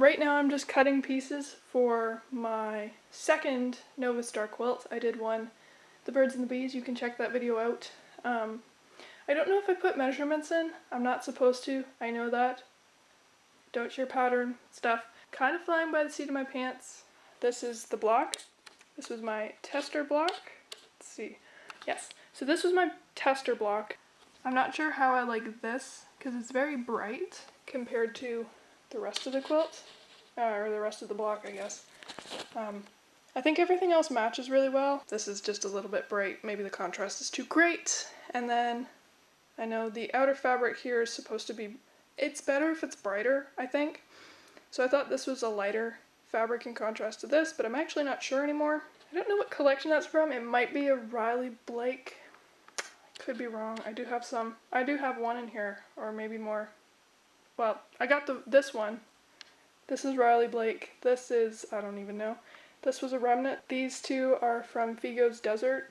Right now I'm just cutting pieces for my second Nova Star quilt. I did one, the birds and the bees, you can check that video out. I don't know if I put measurements in. I'm not supposed to, I know that. Don't share pattern stuff. Kind of flying by the seat of my pants. This is the block. This was my tester block. Let's see. Yes, so this was my tester block. I'm not sure how I like this because it's very bright compared to the rest of the quilt, or the rest of the block, I guess. I think everything else matches really well. This is just a little bit bright. Maybe the contrast is too great. And then I know the outer fabric here is supposed to be, it's better if it's brighter, I think. So I thought this was a lighter fabric in contrast to this, but I'm actually not sure anymore. I don't know what collection that's from. It might be a Riley Blake. I could be wrong. I do have some. I do have one in here, or maybe more. Well, I got this one. This is Riley Blake. This is, I don't even know. This was a remnant. These two are from Figo's Desert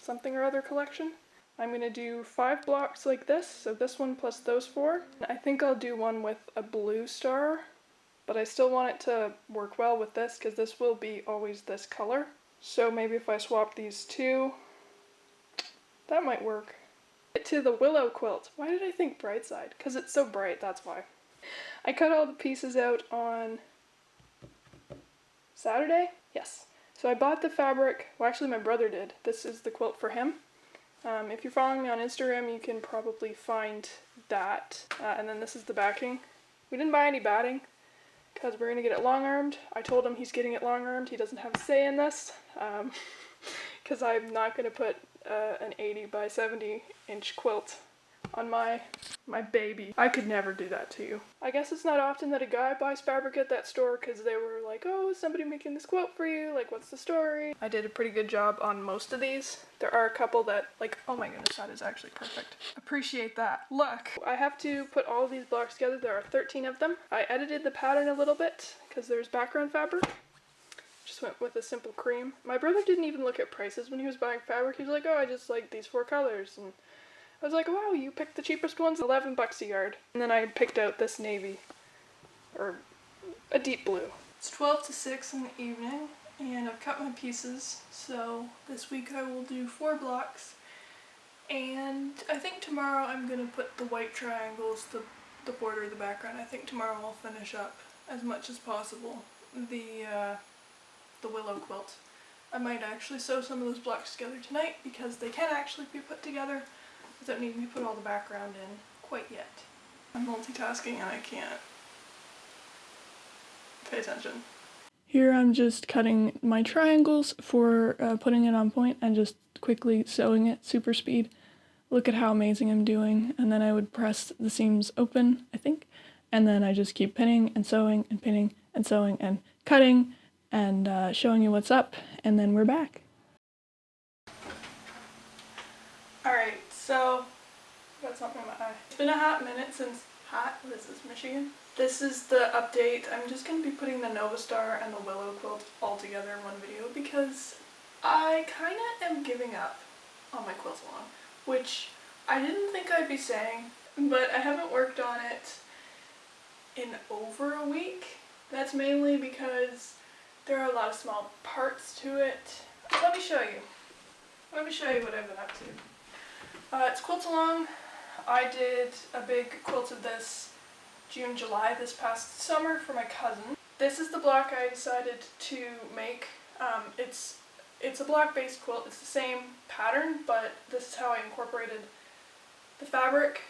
something or other collection. I'm going to do 5 blocks like this, so this one plus those 4. I think I'll do one with a blue star, but I still want it to work well with this because this will be always this color. So maybe if I swap these two, that might work. To the Willow quilt. Why did I think bright side? Because it's so bright, that's why. I cut all the pieces out on Saturday? Yes. So I bought the fabric, well actually my brother did. This is the quilt for him. If you're following me on Instagram, you can probably find that. And then this is the backing. We didn't buy any batting because we're going to get it long-armed. I told him he's getting it long-armed. He doesn't have a say in this. Because I'm not going to put an 80 by 70 inch quilt on my baby. I could never do that to you. I guess it's not often that a guy buys fabric at that store because they were like, oh, is somebody making this quilt for you? Like, what's the story? I did a pretty good job on most of these. There are a couple that, like, oh my goodness, that is actually perfect. Appreciate that. Look, I have to put all of these blocks together. There are 13 of them. I edited the pattern a little bit because there's background fabric. Just went with a simple cream. My brother didn't even look at prices when he was buying fabric. He was like, oh, I just like these 4 colors. And I was like, wow, you picked the cheapest ones, 11 bucks a yard. And then I picked out this navy, or a deep blue. It's 12 to 6 in the evening, and I've cut my pieces. So this week I will do 4 blocks. And I think tomorrow I'm gonna put the white triangles, the border of the background. I think tomorrow I'll finish up as much as possible the Willow quilt. I might actually sew some of those blocks together tonight because they can actually be put together without needing to put all the background in quite yet. I'm multitasking and I can't pay attention. Here I'm just cutting my triangles for putting it on point and just quickly sewing it super speed. Look at how amazing I'm doing. And then I would press the seams open, I think, and then I just keep pinning and sewing and pinning and sewing and cutting and showing you what's up, and then we're back. Alright, so got something in my eye. It's been a hot minute since what is this, Michigan? This is the update. I'm just going to be putting the Nova Star and the Willow quilt all together in one video because I kind of am giving up on my quilt-a-long, which I didn't think I'd be saying, but I haven't worked on it in over a week. That's mainly because there are a lot of small parts to it. Let me show you. Let me show you what I've been up to. It's Quilt-a-long. I did a big quilt of this June, July this past summer for my cousin. This is the block I decided to make. It's a block-based quilt. It's the same pattern, but this is how I incorporated the fabric.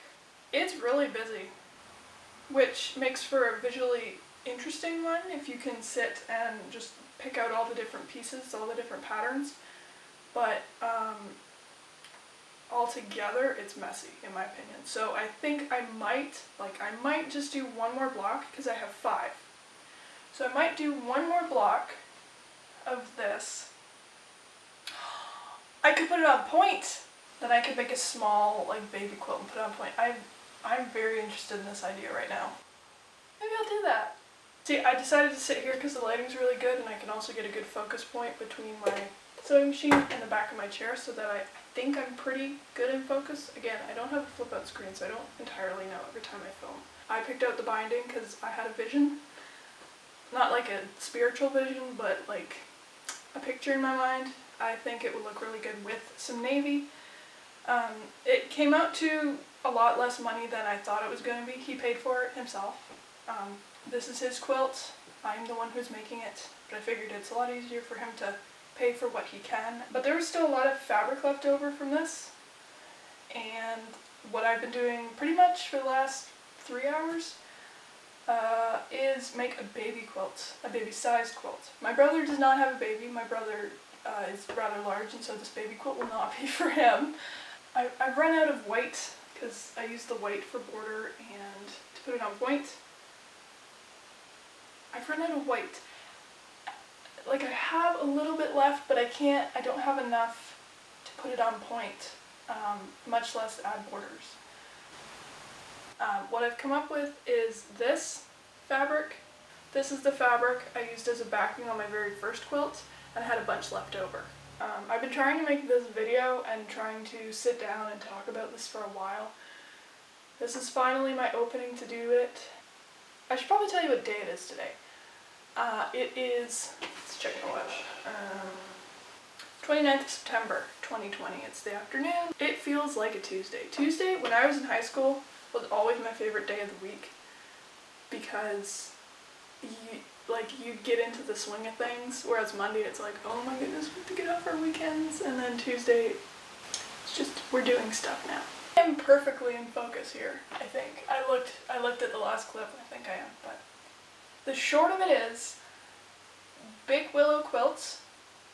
It's really busy, which makes for a visually interesting one if you can sit and just pick out all the different pieces, all the different patterns, but altogether it's messy in my opinion. So I think I might just do one more block because I have 5. So I might do one more block of this. I could put it on point. Then I could make a small like baby quilt and put it on point. I'm very interested in this idea right now. Maybe I'll do that. See, I decided to sit here because the lighting's really good and I can also get a good focus point between my sewing machine and the back of my chair so that I think I'm pretty good in focus. Again, I don't have a flip out screen so I don't entirely know every time I film. I picked out the binding because I had a vision not like a spiritual vision, but like a picture in my mind. I think it would look really good with some navy. It came out to a lot less money than I thought it was going to be. He paid for it himself. This is his quilt. I'm the one who's making it, but I figured it's a lot easier for him to pay for what he can. But there was still a lot of fabric left over from this, and what I've been doing pretty much for the last 3 hours is make a baby quilt, a baby-sized quilt. My brother does not have a baby. My brother is rather large, and so this baby quilt will not be for him. I've run out of white because I used the white for border and to put it on point. I've run out of white. Like, I have a little bit left, but I don't have enough to put it on point, much less add borders. What I've come up with is this fabric. This is the fabric I used as a backing on my very first quilt, and I had a bunch left over. I've been trying to make this video and trying to sit down and talk about this for a while. This is finally my opening to do it. I should probably tell you what day it is today. It is, let's check my watch, 29th of September 2020. It's the afternoon. It feels like a Tuesday. Tuesday, when I was in high school, was always my favorite day of the week because you get into the swing of things, whereas Monday it's like, oh my goodness, we have to get off our weekends, and then Tuesday, it's just, we're doing stuff now. I'm perfectly in focus here, I think. I looked at the last clip, and I think I am, but the short of it is, Big Willow Quilts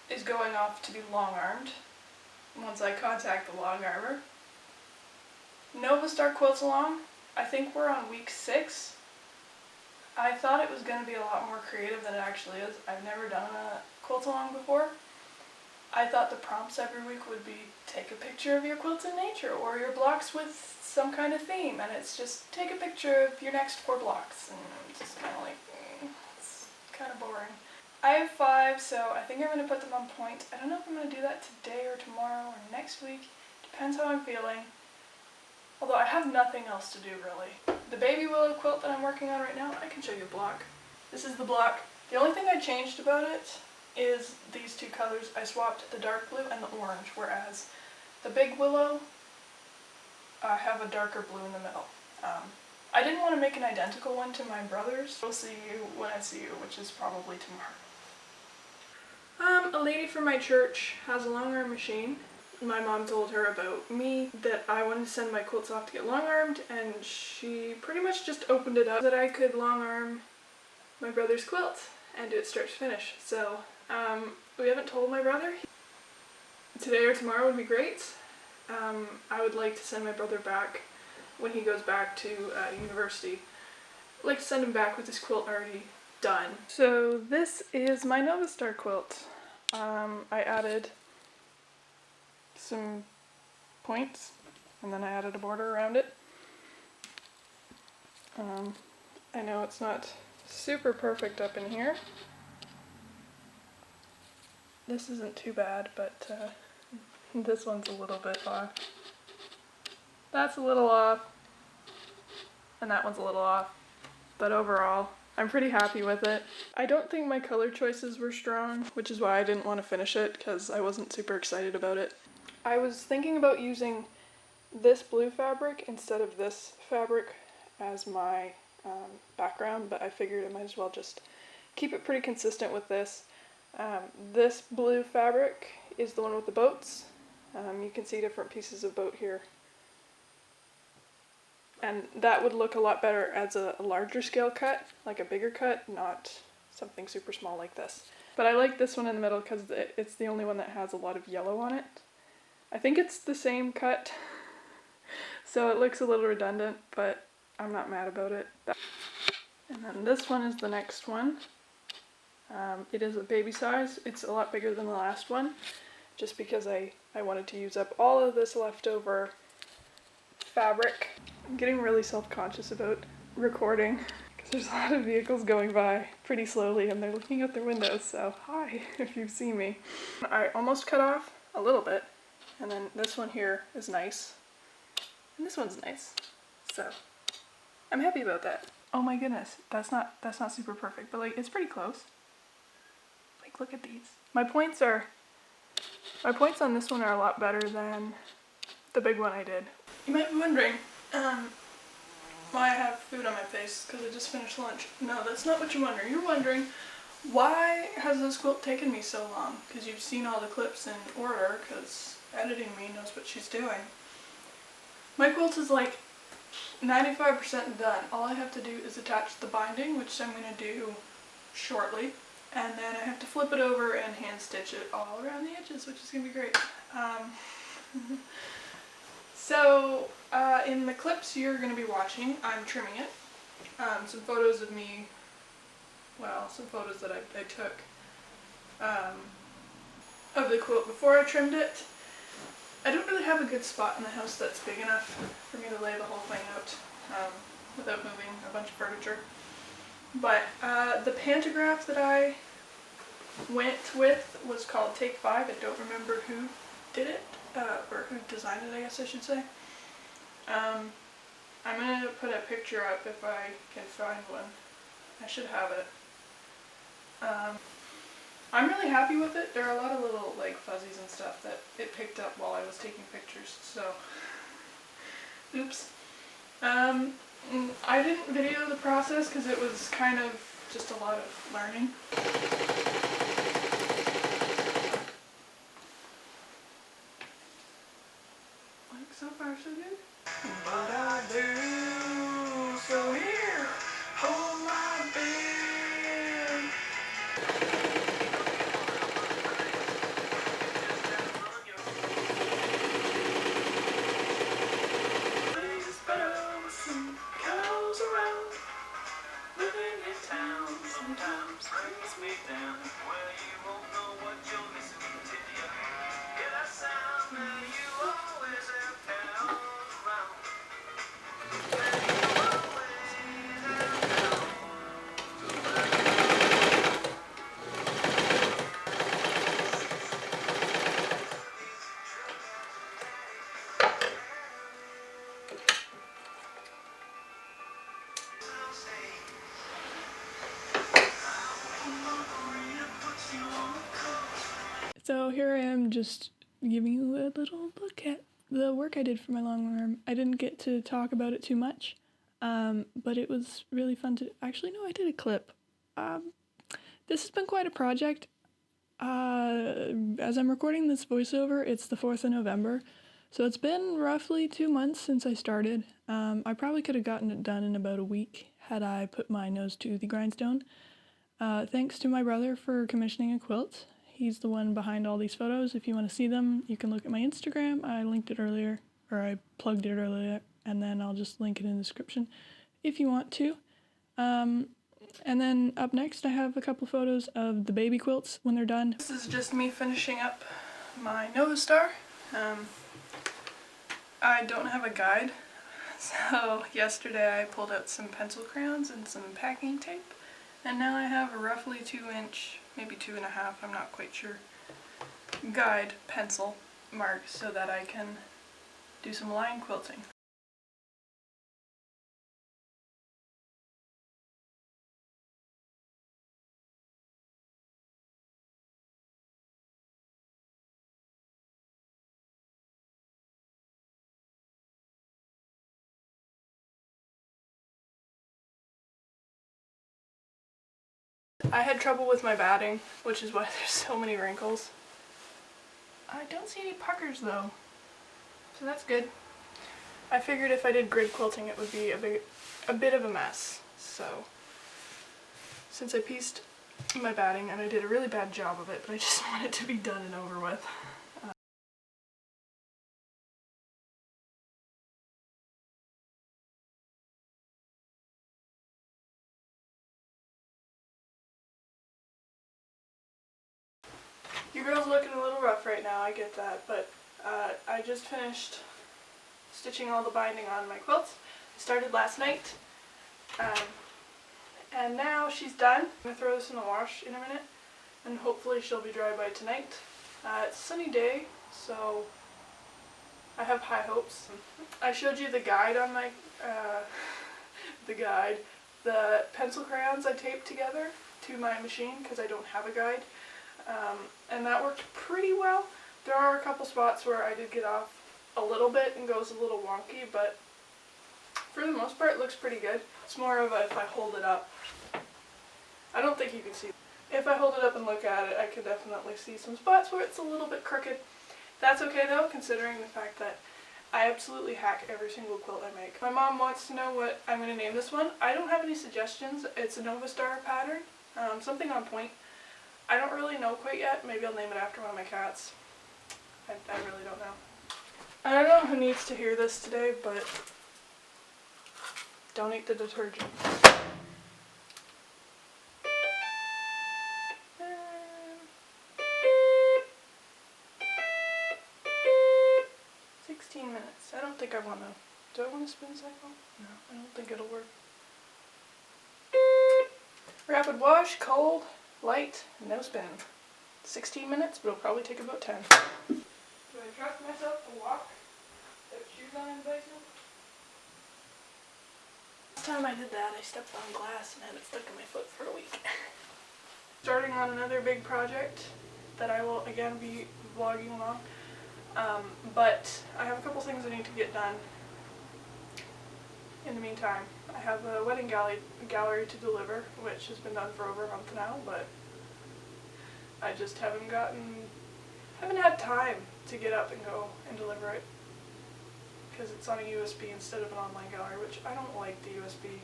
is going off to be long-armed once I contact the long armor. Nova Star Quilts-a-long, I think we're on week 6. I thought it was going to be a lot more creative than it actually is. I've never done a quilt-along before. I thought the prompts every week would be take a picture of your quilts in nature or your blocks with some kind of theme, and it's just take a picture of your next 4 blocks, and I'm just kind of like, it's kind of boring. I have 5, so I think I'm going to put them on point. I don't know if I'm going to do that today or tomorrow or next week. Depends how I'm feeling. Although I have nothing else to do, really. The baby willow quilt that I'm working on right now, I can show you a block. This is the block. The only thing I changed about it is these 2 colors. I swapped the dark blue and the orange, whereas the big willow, I have a darker blue in the middle. I didn't want to make an identical one to my brother's. I'll see you when I see you, which is probably tomorrow. A lady from my church has a long arm machine. My mom told her about me, that I wanted to send my quilts off to get long armed, and she pretty much just opened it up that I could long arm my brother's quilt and do it start to finish. So we haven't told my brother. Today or tomorrow would be great. I would like to send my brother back when he goes back to university. I'd like to send him back with his quilt already done. So this is my Nova Star quilt. I added some points, and then I added a border around it. I know it's not super perfect up in here. This isn't too bad, but this one's a little bit off. That's a little off, and that one's a little off, but overall, I'm pretty happy with it. I don't think my color choices were strong, which is why I didn't want to finish it, because I wasn't super excited about it. I was thinking about using this blue fabric instead of this fabric as my background, but I figured I might as well just keep it pretty consistent with this. This blue fabric is the one with the boats. You can see different pieces of boat here. And that would look a lot better as a larger scale cut, like a bigger cut, not something super small like this. But I like this one in the middle because it's the only one that has a lot of yellow on it. I think it's the same cut, so it looks a little redundant, but I'm not mad about it. And then this one is the next one. It is a baby size. It's a lot bigger than the last one, just because I wanted to use up all of this leftover fabric. I'm getting really self-conscious about recording because there's a lot of vehicles going by pretty slowly and they're looking out their windows, so hi if you see me. I almost cut off a little bit, and then this one here is nice, and this one's nice, so I'm happy about that. Oh my goodness, that's not super perfect, but like it's pretty close. Like look at these. My points on this one are a lot better than the big one I did. You might be wondering why I have food on my face, because I just finished lunch. No, that's not what you're wondering. You're wondering, why has this quilt taken me so long? Because you've seen all the clips in order, because editing me knows what she's doing. My quilt is like 95% done. All I have to do is attach the binding, which I'm going to do shortly, and then I have to flip it over and hand stitch it all around the edges, which is going to be great. So in the clips you're going to be watching, I'm trimming it. Some photos of me, well, some photos that I took of the quilt before I trimmed it. I don't really have a good spot in the house that's big enough for me to lay the whole thing out without moving a bunch of furniture. But the pantograph that I went with was called Take 5. I don't remember who did it, or who designed it, I guess I should say. I'm going to put a picture up if I can find one. I should have it. I'm really happy with it. There are a lot of little like fuzzies and stuff that it picked up while I was taking pictures, so oops. I didn't video the process because it was kind of just a lot of learning. Like so far so good. But I do, so here, hold my bed. Please spell some cows around. Living in town sometimes brings me down. Well, you won't know what you're missing till you hear that sound. Now you always have cows around. So here I am just giving you a little look at the work I did for my long arm. I didn't get to talk about it too much, but it was really fun to... Actually, no, I did a clip. This has been quite a project. As I'm recording this voiceover, it's the 4th of November, so it's been roughly 2 months since I started. I probably could have gotten it done in about a week had I put my nose to the grindstone. Thanks to my brother for commissioning a quilt. He's the one behind all these photos. If you want to see them, you can look at my Instagram. I linked it earlier, or I plugged it earlier, and then I'll just link it in the description if you want to. And then up next I have a couple photos of the baby quilts when they're done. This is just me finishing up my Nova Star. I don't have a guide, so yesterday I pulled out some pencil crayons and some packing tape, and now I have a roughly 2-inch, maybe 2.5, I'm not quite sure, guide pencil mark so that I can do some line quilting. I had trouble with my batting, which is why there's so many wrinkles. I don't see any puckers though, so that's good. I figured if I did grid quilting it would be a bit of a mess, so since I pieced my batting, and I did a really bad job of it, but I just want it to be done and over with. Your girl's looking a little rough right now, I get that, but I just finished stitching all the binding on my quilts. I started last night, and now she's done. I'm going to throw this in the wash in a minute, and hopefully she'll be dry by tonight. It's a sunny day, so I have high hopes. I showed you the guide on my, the guide the pencil crayons I taped together to my machine because I don't have a guide, and that worked pretty well. There are a couple spots where I did get off a little bit and goes a little wonky, but for the most part it looks pretty good. It's more of a, if I hold it up, I don't think you can see. If I hold it up and look at it, I can definitely see some spots where it's a little bit crooked. That's okay though, considering the fact that I absolutely hack every single quilt I make. My mom wants to know what I'm going to name this one. I don't have any suggestions. It's a Nova Star pattern, something on point. I don't really know quite yet. Maybe I'll name it after one of my cats. I really don't know. I don't know who needs to hear this today, but don't eat the detergent. 16 minutes. I don't think I want to. Do I want to spin cycle? No, I don't think it'll work. Rapid wash, cold, light, no spin. 16 minutes, but it'll probably take about 10. Do I trust myself to walk without shoes on in the basement? Last time I did that, I stepped on glass and had it stuck in my foot for a week. Starting on another big project that I will again be vlogging along. But I have a couple things I need to get done in the meantime. I have a wedding gallery to deliver, which has been done for over a month now, but I just haven't had time to get up and go and deliver it because it's on a USB instead of an online gallery, which I don't like the USB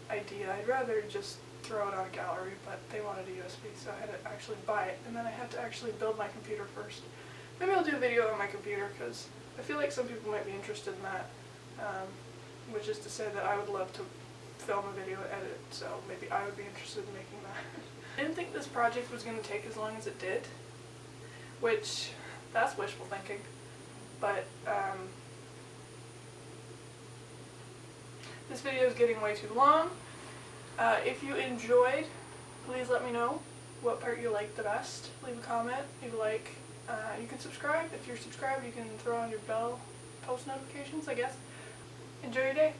idea. I'd rather just throw it on a gallery, but they wanted a USB, so I had to actually buy it, and then I had to actually build my computer first. Maybe I'll do a video on my computer because I feel like some people might be interested in that, which is to say that I would love to film a video and edit, so maybe I would be interested in making that. I didn't think this project was going to take as long as it did, which, that's wishful thinking, but this video is getting way too long. If you enjoyed, please let me know what part you liked the best. Leave a comment, leave a like. You can subscribe. If you're subscribed, you can throw on your bell post notifications, I guess. Enjoy your day.